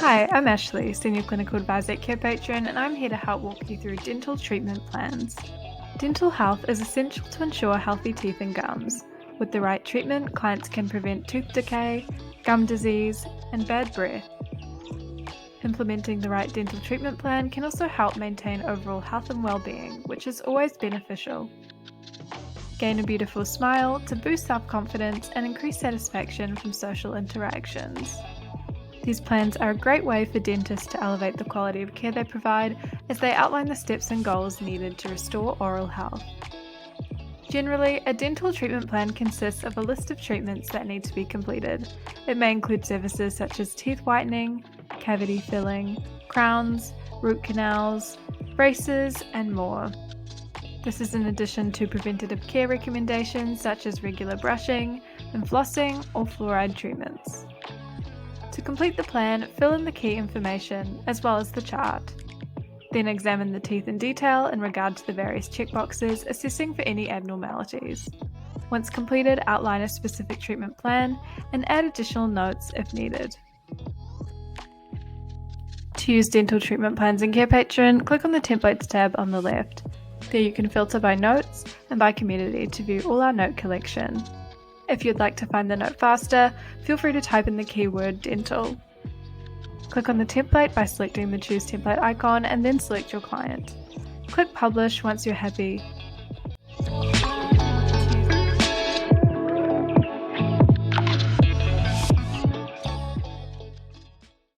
Hi, I'm Ashley, Senior Clinical Advisor at Carepatron, and I'm here to help walk you through dental treatment plans. Dental health is essential to ensure healthy teeth and gums. With the right treatment, clients can prevent tooth decay, gum disease, and bad breath. Implementing the right dental treatment plan can also help maintain overall health and well-being, which is always beneficial. Gain a beautiful smile to boost self-confidence and increase satisfaction from social interactions. These plans are a great way for dentists to elevate the quality of care they provide as they outline the steps and goals needed to restore oral health. Generally, a dental treatment plan consists of a list of treatments that need to be completed. It may include services such as teeth whitening, cavity filling, crowns, root canals, braces, and more. This is in addition to preventative care recommendations such as regular brushing and flossing or fluoride treatments. To complete the plan, fill in the key information as well as the chart. Then examine the teeth in detail in regard to the various checkboxes, assessing for any abnormalities. Once completed, outline a specific treatment plan and add additional notes if needed. To use dental treatment plans in Carepatron, click on the Templates tab on the left. There you can filter by notes and by community to view all our note collection. If you'd like to find the note faster, feel free to type in the keyword dental. Click on the template by selecting the Choose Template icon and then select your client. Click Publish once you're happy